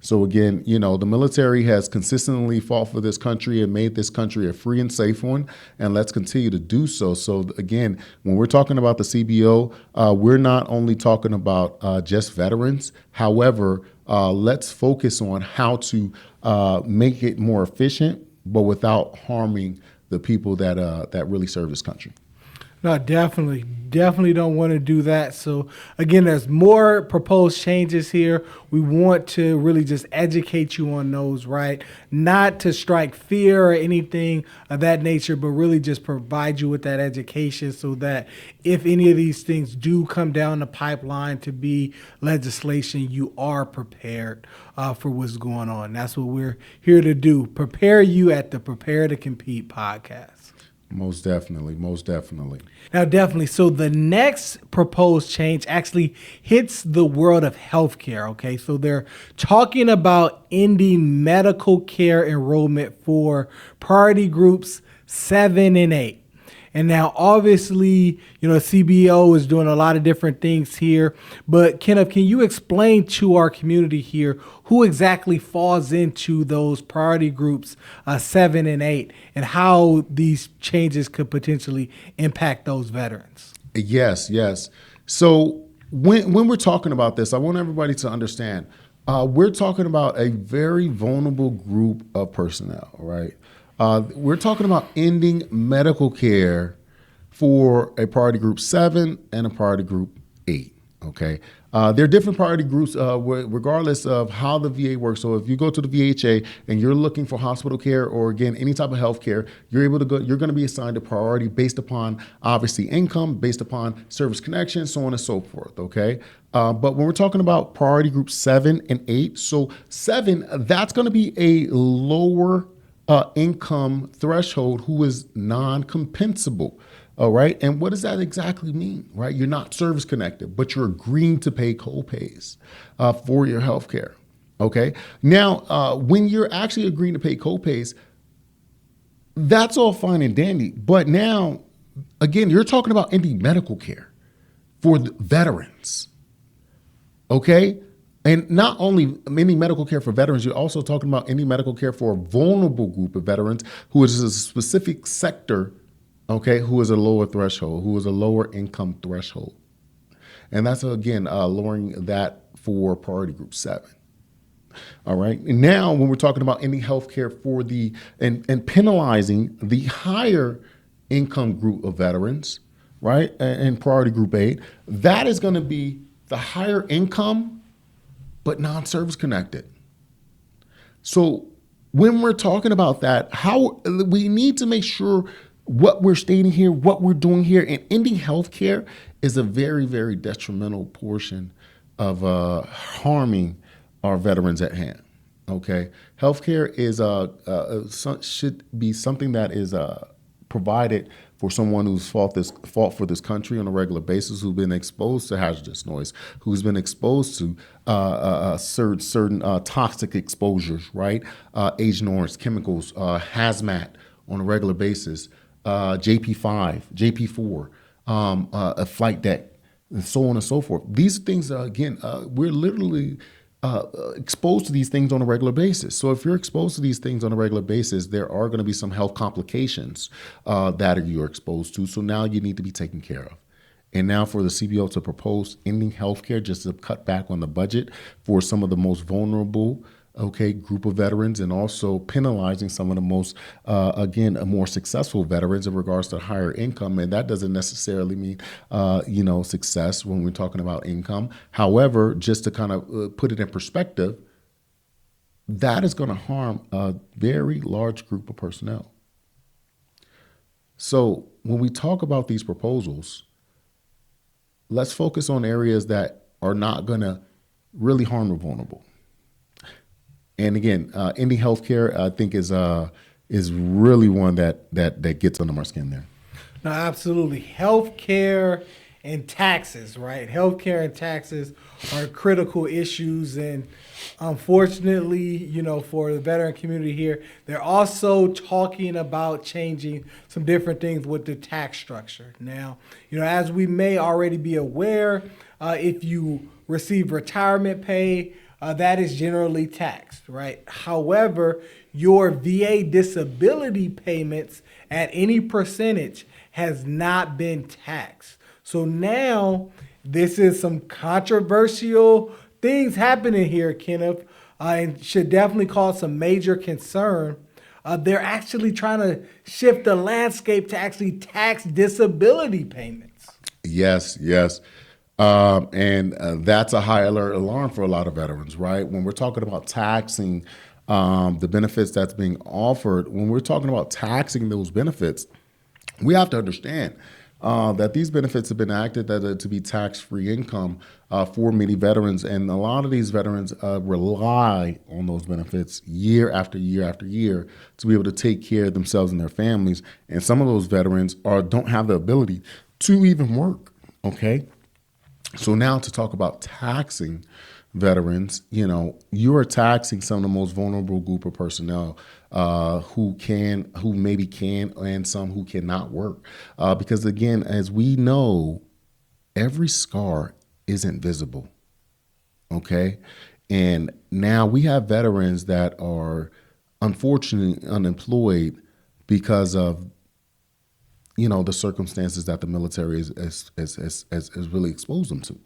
So again, the military has consistently fought for this country and made this country a free and safe one, and let's continue to do so. So again, when we're talking about the CBO, we're not only talking about just veterans. However, let's focus on how to make it more efficient, but without harming the people that really serve this country. No, definitely don't want to do that. So again, there's more proposed changes here. We want to really just educate you on those, right? Not to strike fear or anything of that nature, but really just provide you with that education so that if any of these things do come down the pipeline to be legislation, you are prepared for what's going on. That's what we're here to do. Prepare you at the Prepare to Compete podcast. Most definitely. Now, definitely. So the next proposed change actually hits the world of healthcare, okay? So they're talking about ending medical care enrollment for priority groups 7 and 8. And now, obviously, CBO is doing a lot of different things here. But Kenneth, can you explain to our community here who exactly falls into those priority groups 7 and 8 and how these changes could potentially impact those veterans? Yes. So when we're talking about this, I want everybody to understand we're talking about a very vulnerable group of personnel, right? We're talking about ending medical care for a priority group 7 and a priority group 8. Okay. There are different priority groups regardless of how the VA works. So if you go to the VHA and you're looking for hospital care or, again, any type of health care, you're going to be assigned a priority based upon, obviously, income, based upon service connection, so on and so forth. Okay. But when we're talking about priority group 7 and 8, so 7, that's going to be a lower income threshold who is non-compensable. All right. And what does that exactly mean? Right. You're not service connected, but you're agreeing to pay co-pays for your health care. OK. Now, when you're actually agreeing to pay co-pays, that's all fine and dandy. But now, again, you're talking about ending medical care for the veterans. OK. And not only any medical care for veterans, you're also talking about any medical care for a vulnerable group of veterans who is a specific sector, okay, who is a lower threshold, who is a lower income threshold. And that's, again, lowering that for priority group 7. All right. And now when we're talking about any health care for and penalizing the higher income group of veterans, right, and priority group 8, that is going to be the higher income but non-service connected. So when we're talking about that, how we need to make sure what we're stating here, what we're doing here, and ending healthcare is a very, very detrimental portion of harming our veterans at hand. Okay, healthcare is should be something that is provided for someone who's fought for this country on a regular basis, who's been exposed to hazardous noise, who's been exposed to certain toxic exposures, right? Agent Orange, chemicals, hazmat on a regular basis, JP5, JP4, a flight deck, and so on and so forth. These things, again, we're literally exposed to these things on a regular basis. So if you're exposed to these things on a regular basis, there are going to be some health complications that you're exposed to. So now you need to be taken care of. And now for the CBO to propose ending healthcare just to cut back on the budget for some of the most vulnerable group of veterans, and also penalizing some of the most, more successful veterans in regards to higher income. And that doesn't necessarily mean, success when we're talking about income. However, just to kind of put it in perspective, that is going to harm a very large group of personnel. So when we talk about these proposals, let's focus on areas that are not going to really harm the vulnerable. And again, ending healthcare, I think, is really one that gets under my skin there. No, absolutely. Healthcare and taxes, right? Healthcare and taxes are critical issues, and unfortunately, for the veteran community here, they're also talking about changing some different things with the tax structure. Now, as we may already be aware, if you receive retirement pay, that is generally taxed, right? However, your VA disability payments at any percentage has not been taxed. So now this is some controversial things happening here, Kenneth, and should definitely cause some major concern. They're actually trying to shift the landscape to actually tax disability payments. Yes, yes. And that's a high alert alarm for a lot of veterans, right? When we're talking about taxing the benefits that's being offered, when we're talking about taxing those benefits, we have to understand that these benefits have been acted to be tax-free income for many veterans. And a lot of these veterans rely on those benefits year after year after year to be able to take care of themselves and their families. And some of those veterans don't have the ability to even work, okay? So now to talk about taxing veterans, you are taxing some of the most vulnerable group of personnel who maybe can, and some who cannot work. Because again, as we know, every scar isn't visible, okay? And now we have veterans that are unfortunately unemployed because of the circumstances that the military has really exposed them to.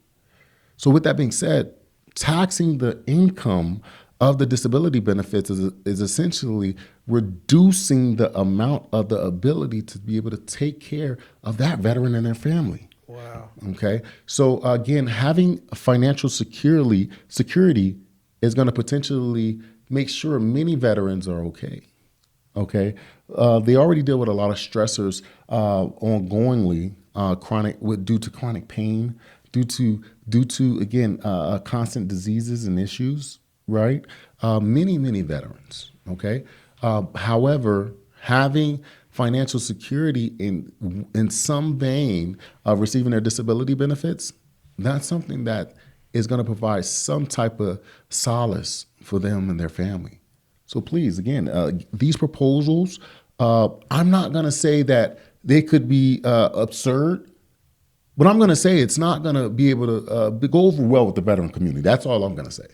So with that being said, taxing the income of the disability benefits is essentially reducing the amount of the ability to be able to take care of that veteran and their family. Wow. Okay. So again, having financial security is going to potentially make sure many veterans are okay. Okay, they already deal with a lot of stressors ongoingly, due to chronic pain, due to again constant diseases and issues. Right, many veterans. Okay, however, having financial security in some vein of receiving their disability benefits, that's something that is going to provide some type of solace for them and their family. So please, again, these proposals, I'm not going to say that they could be absurd, but I'm going to say it's not going to be able to go over well with the veteran community. That's all I'm going to say.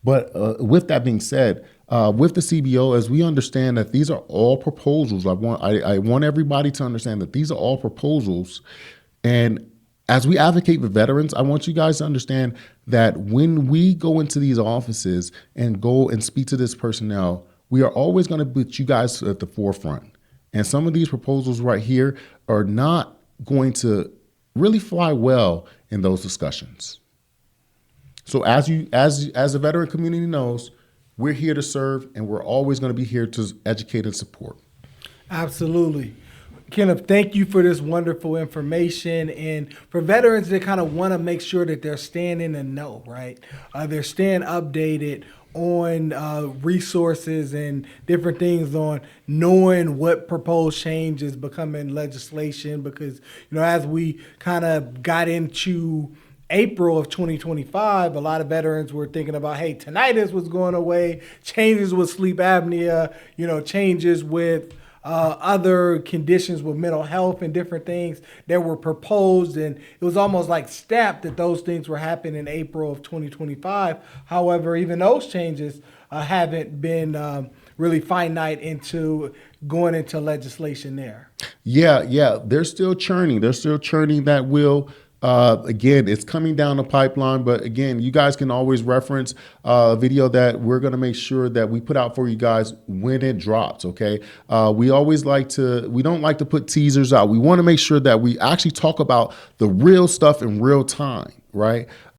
But with that being said, with the CBO, as we understand that these are all proposals, I want everybody to understand that these are all proposals. And as we advocate for veterans, I want you guys to understand that when we go into these offices and go and speak to this personnel, we are always going to put you guys at the forefront. And some of these proposals right here are not going to really fly well in those discussions. So as the veteran community knows, we're here to serve, and we're always going to be here to educate and support. Absolutely. Kenneth, thank you for this wonderful information. And for veterans that kind of want to make sure that they're staying in the know, right? They're staying updated on resources and different things on knowing what proposed change is becoming legislation. Because, as we kind of got into April of 2025, a lot of veterans were thinking about, hey, tinnitus was going away, changes with sleep apnea, changes with other conditions with mental health and different things that were proposed. And it was almost like stamped that those things were happening in April of 2025. However, even those changes haven't been really finite into going into legislation there. Yeah. They're still churning. That wheel. Again, it's coming down the pipeline, but again, you guys can always reference a video that we're going to make sure that we put out for you guys when it drops. Okay. We don't like to put teasers out. We want to make sure that we actually talk about the real stuff in real time. Right.